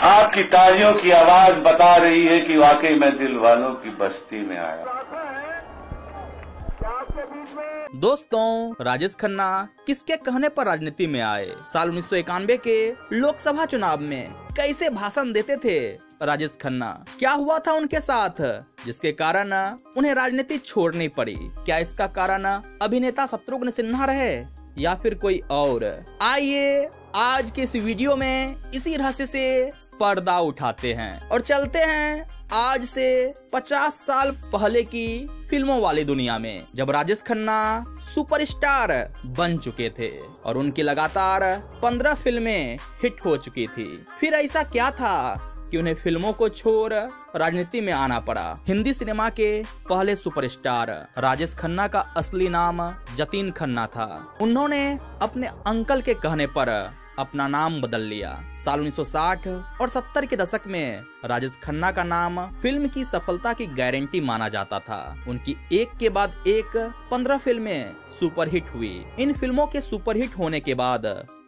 आपकी तालियों की आवाज बता रही है कि वाकई मैं दिल वालों की बस्ती में आया। दोस्तों, राजेश खन्ना किसके कहने पर राजनीति में आए? साल 1991 के लोकसभा चुनाव में कैसे भाषण देते थे राजेश खन्ना? क्या हुआ था उनके साथ जिसके कारण उन्हें राजनीति छोड़नी पड़ी? क्या इसका कारण अभिनेता शत्रुघ्न सिन्हा रहे या फिर कोई और? आइए आज के इस वीडियो में इसी रहस्य से पर्दा उठाते हैं और चलते हैं आज से 50 साल पहले की फिल्मों वाली दुनिया में, जब राजेश खन्ना सुपरस्टार बन चुके थे और उनकी लगातार 15 फिल्में हिट हो चुकी थी। फिर ऐसा क्या था कि उन्हें फिल्मों को छोड़ राजनीति में आना पड़ा? हिंदी सिनेमा के पहले सुपरस्टार राजेश खन्ना का असली नाम जतीन खन्ना था। उन्होंने अपने अंकल के कहने पर अपना नाम बदल लिया। साल 1960 और 70 के दशक में राजेश खन्ना का नाम फिल्म की सफलता की गारंटी माना जाता था। उनकी एक के बाद एक 15 फिल्में सुपरहिट हुई। इन फिल्मों के सुपरहिट होने के बाद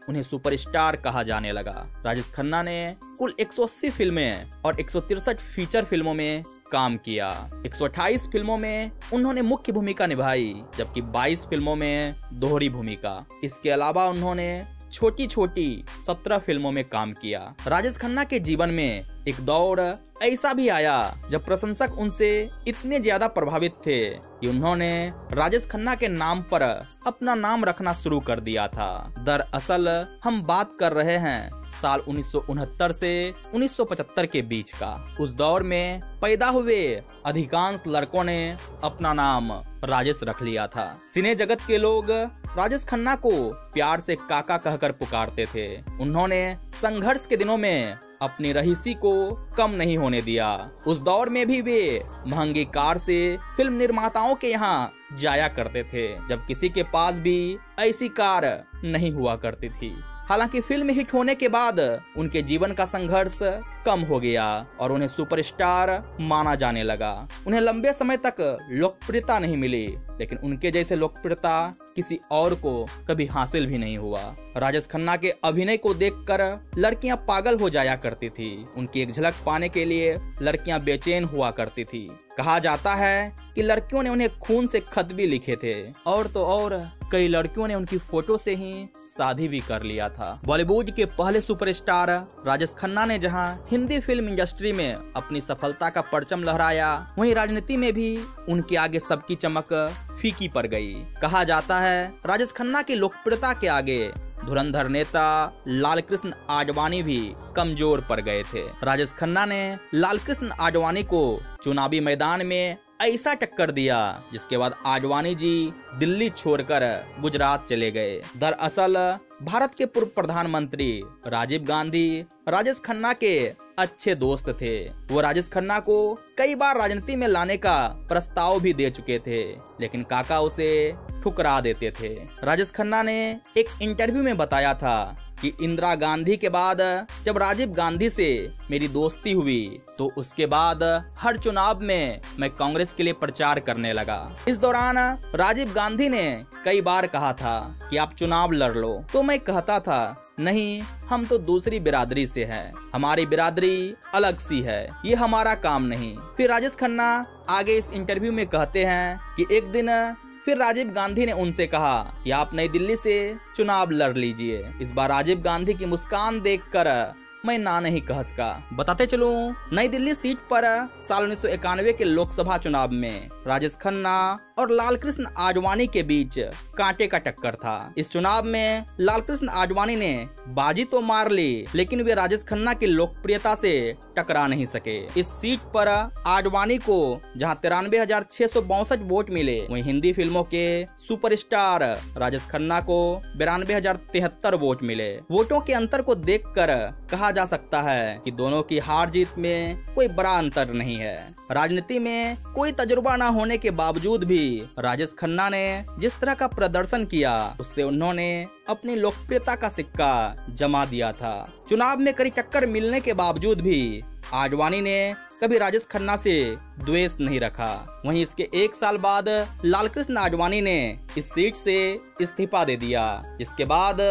उन्हें सुपरस्टार कहा जाने लगा। राजेश खन्ना ने कुल 180 फिल्में और 163 फीचर फिल्मों में काम किया। 128 फिल्मों में उन्होंने मुख्य भूमिका निभाई, जबकि 22 फिल्मों में दोहरी भूमिका। इसके अलावा उन्होंने छोटी छोटी 17 फिल्मों में काम किया। राजेश खन्ना के जीवन में एक दौर ऐसा भी आया जब प्रशंसक उनसे इतने ज्यादा प्रभावित थे कि उन्होंने राजेश खन्ना के नाम पर अपना नाम रखना शुरू कर दिया था। दरअसल हम बात कर रहे हैं साल 1969 से 1975 के बीच का। उस दौर में पैदा हुए अधिकांश लड़कों ने अपना नाम राजेश रख लिया था। सिने जगत के लोग राजेश खन्ना को प्यार से काका कहकर पुकारते थे। उन्होंने संघर्ष के दिनों में अपनी रहीसी को कम नहीं होने दिया। उस दौर में भी वे महंगी कार से फिल्म निर्माताओं के यहाँ जाया करते थे, जब किसी के पास भी ऐसी कार नहीं हुआ करती थी। हालांकि फिल्म हिट होने के बाद उनके जीवन का संघर्ष कम हो गया और उन्हें सुपरस्टार माना जाने लगा। उन्हें लंबे समय तक लोकप्रियता नहीं मिली, लेकिन उनके जैसे लोकप्रियता किसी और को कभी हासिल भी नहीं हुआ। राजेश खन्ना के अभिनय को देखकर लड़कियां पागल हो जाया करती थी। उनकी एक झलक पाने के लिए लड़कियां बेचैन हुआ करती थी। कहा जाता है कि लड़कियों ने उन्हें खून से खत भी लिखे थे, और तो और कई लड़कियों ने उनकी फोटो से ही शादी भी कर लिया था। बॉलीवुड के पहले सुपरस्टार राजेश खन्ना ने जहां हिंदी फिल्म इंडस्ट्री में अपनी सफलता का परचम लहराया, वहीं राजनीति में भी उनके आगे सबकी चमक फीकी पड़ गई। कहा जाता है राजेश खन्ना की लोकप्रियता के आगे धुरंधर नेता लालकृष्ण आडवाणी भी कमजोर पड़ गए थे। राजेश खन्ना ने लालकृष्ण आडवाणी को चुनावी मैदान में ऐसा टक्कर दिया जिसके बाद आडवाणी जी दिल्ली छोड़कर गुजरात चले गए। दरअसल भारत के पूर्व प्रधानमंत्री राजीव गांधी राजेश खन्ना के अच्छे दोस्त थे। वो राजेश खन्ना को कई बार राजनीति में लाने का प्रस्ताव भी दे चुके थे, लेकिन काका उसे ठुकरा देते थे। राजेश खन्ना ने एक इंटरव्यू में बताया था कि इंदिरा गांधी के बाद जब राजीव गांधी से मेरी दोस्ती हुई तो उसके बाद हर चुनाव में मैं कांग्रेस के लिए प्रचार करने लगा। इस दौरान राजीव गांधी ने कई बार कहा था कि आप चुनाव लड़ लो, तो मैं कहता था नहीं, हम तो दूसरी बिरादरी से हैं, हमारी बिरादरी अलग सी है, ये हमारा काम नहीं। फिर राजेश खन्ना आगे इस इंटरव्यू में कहते हैं कि एक दिन फिर राजीव गांधी ने उनसे कहा कि आप नई दिल्ली से चुनाव लड़ लीजिए। इस बार राजीव गांधी की मुस्कान देखकर मैं ना नहीं कह सका। बताते चलूं, नई दिल्ली सीट पर साल 1991 के लोकसभा चुनाव में राजेश खन्ना और लालकृष्ण आडवाणी के बीच कांटे का टक्कर था। इस चुनाव में लालकृष्ण आडवाणी ने बाजी तो मार ली, लेकिन वे राजेश खन्ना की लोकप्रियता से टकरा नहीं सके। इस सीट पर आडवाणी को जहां 93,662 वोट मिले, वहीं हिंदी फिल्मों के सुपरस्टार राजेश खन्ना को 92,073 वोट मिले। वोटों के अंतर को देखकर कहा जा सकता है कि दोनों की हार जीत में कोई बड़ा अंतर नहीं है। राजनीति में कोई तजुर्बा न होने के बावजूद भी राजेश खन्ना ने जिस तरह का प्रदर्शन किया, उससे उन्होंने अपनी लोकप्रियता का सिक्का जमा दिया था। चुनाव में कड़ी टक्कर मिलने के बावजूद भी आडवाणी ने कभी राजेश खन्ना से द्वेष नहीं रखा। वहीं इसके 1 साल बाद लालकृष्ण आडवाणी ने इस सीट से इस्तीफा दे दिया। इसके बाद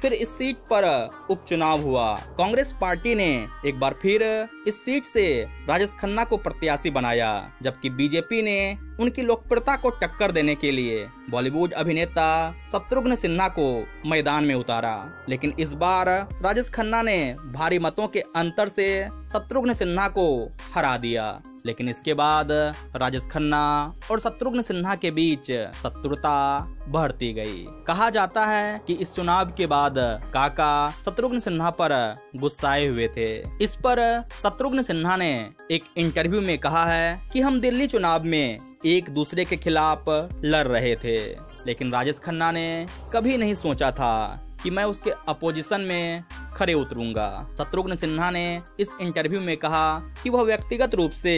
फिर इस सीट पर उपचुनाव हुआ। कांग्रेस पार्टी ने एक बार फिर इस सीट से राजेश खन्ना को प्रत्याशी बनाया, जबकि बीजेपी ने उनकी लोकप्रियता को टक्कर देने के लिए बॉलीवुड अभिनेता शत्रुघ्न सिन्हा को मैदान में उतारा। लेकिन इस बार राजेश खन्ना ने भारी मतों के अंतर से शत्रुघ्न सिन्हा को हरा दिया। लेकिन इसके बाद राजेश खन्ना और शत्रुघ्न सिन्हा के बीच शत्रुता बढ़ती गई। कहा जाता है कि इस चुनाव के बाद काका शत्रुघ्न सिन्हा पर गुस्साए हुए थे। इस पर शत्रुघ्न सिन्हा ने एक इंटरव्यू में कहा है कि हम दिल्ली चुनाव में एक दूसरे के खिलाफ लड़ रहे थे, लेकिन राजेश खन्ना ने कभी नहीं सोचा था कि मैं उसके अपोजिशन में खड़े उतरूंगा। शत्रुघ्न सिन्हा ने इस इंटरव्यू में कहा कि वह व्यक्तिगत रूप से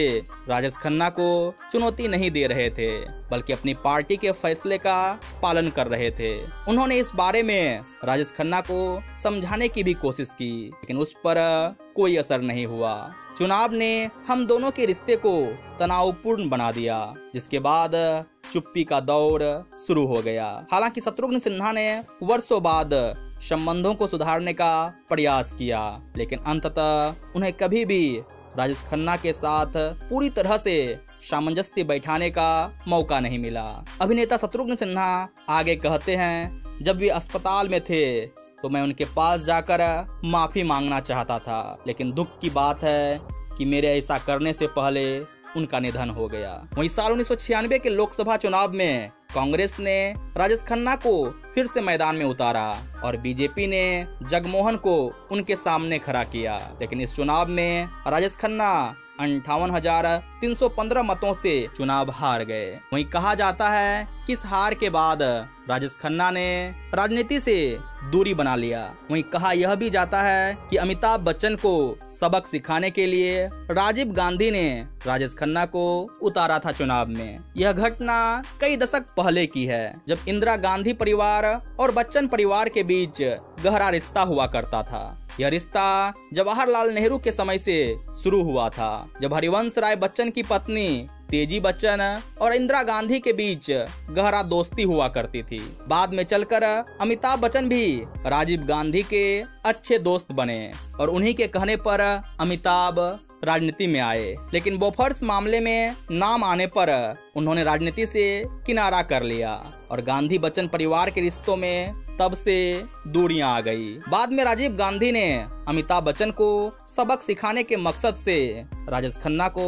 राजेश खन्ना को चुनौती नहीं दे रहे थे, बल्कि अपनी पार्टी के फैसले का पालन कर रहे थे। उन्होंने इस बारे में राजेश खन्ना को समझाने की भी कोशिश की, लेकिन उस पर कोई असर नहीं हुआ। चुनाव ने हम दोनों के रिश्ते को तनावपूर्ण बना दिया, जिसके बाद चुप्पी का दौर शुरू हो गया। हालांकि शत्रुघ्न सिन्हा ने वर्षों बाद संबंधों को सुधारने का प्रयास किया, लेकिन अंततः उन्हें कभी भी राजेश खन्ना के साथ पूरी तरह से सामंजस्य बैठाने का मौका नहीं मिला। अभिनेता शत्रुघ्न सिन्हा आगे कहते हैं, जब वे अस्पताल में थे तो मैं उनके पास जाकर माफी मांगना चाहता था, लेकिन दुख की बात है कि मेरे ऐसा करने से पहले उनका निधन हो गया। वहीं साल 1996 के लोकसभा चुनाव में कांग्रेस ने राजेश खन्ना को फिर से मैदान में उतारा और बीजेपी ने जगमोहन को उनके सामने खड़ा किया, लेकिन इस चुनाव में राजेश खन्ना 58,315 मतों से चुनाव हार गए। वहीं कहा जाता है कि इस हार के बाद राजेश खन्ना ने राजनीति से दूरी बना लिया। वहीं कहा यह भी जाता है कि अमिताभ बच्चन को सबक सिखाने के लिए राजीव गांधी ने राजेश खन्ना को उतारा था चुनाव में। यह घटना कई दशक पहले की है, जब इंदिरा गांधी परिवार और बच्चन परिवार के बीच गहरा रिश्ता हुआ करता था। यह रिश्ता जवाहरलाल नेहरू के समय से शुरू हुआ था, जब हरिवंश राय बच्चन की पत्नी तेजी बच्चन और इंदिरा गांधी के बीच गहरा दोस्ती हुआ करती थी। बाद में चलकर अमिताभ बच्चन भी राजीव गांधी के अच्छे दोस्त बने और उन्हीं के कहने पर अमिताभ राजनीति में आए, लेकिन बोफोर्स मामले में नाम आने पर उन्होंने राजनीति से किनारा कर लिया और गांधी बच्चन परिवार के रिश्तों में तब से दूरियां आ गई। बाद में राजीव गांधी ने अमिताभ बच्चन को सबक सिखाने के मकसद से राजेश खन्ना को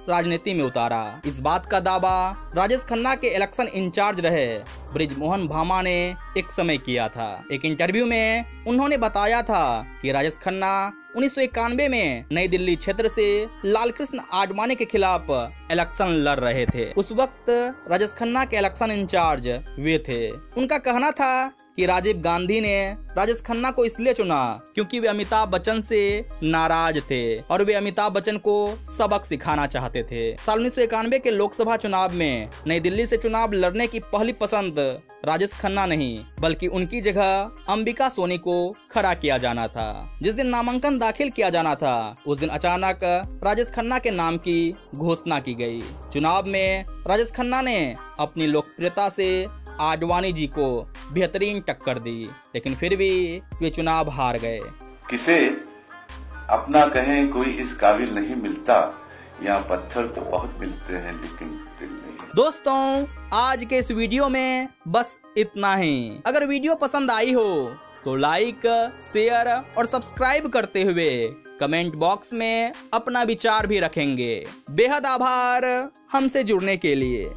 राजनीति में उतारा। इस बात का दावा राजेश खन्ना के इलेक्शन इंचार्ज रहे ब्रिजमोहन भामा ने एक समय किया था। एक इंटरव्यू में उन्होंने बताया था कि राजेश खन्ना 1991 में नई दिल्ली क्षेत्र से लालकृष्ण आडवाणी के खिलाफ इलेक्शन लड़ रहे थे। उस वक्त राजेश खन्ना के इलेक्शन इंचार्ज वे थे। उनका कहना था कि राजीव गांधी ने राजेश खन्ना को इसलिए चुना क्योंकि वे अमिताभ बच्चन से नाराज थे और वे अमिताभ बच्चन को सबक सिखाना चाहते थे। साल 1991 के लोकसभा चुनाव में नई दिल्ली से चुनाव लड़ने की पहली पसंद राजेश खन्ना नहीं, बल्कि उनकी जगह अंबिका सोनी को खड़ा किया जाना था। जिस दिन नामांकन दाखिल किया जाना था, उस दिन अचानक राजेश खन्ना के नाम की घोषणा की गई। चुनाव में राजेश खन्ना ने अपनी लोकप्रियता से आडवाणी जी को बेहतरीन टक्कर दी, लेकिन फिर भी वे चुनाव हार गए। किसे अपना कहें कोई इस काबिल नहीं मिलता, यहाँ पत्थर तो बहुत मिलते हैं लेकिन दिल नहीं। दोस्तों, आज के इस वीडियो में बस इतना ही। अगर वीडियो पसंद आई हो तो लाइक, शेयर और सब्सक्राइब करते हुए कमेंट बॉक्स में अपना विचार भी रखेंगे। बेहद आभार हमसे जुड़ने के लिए।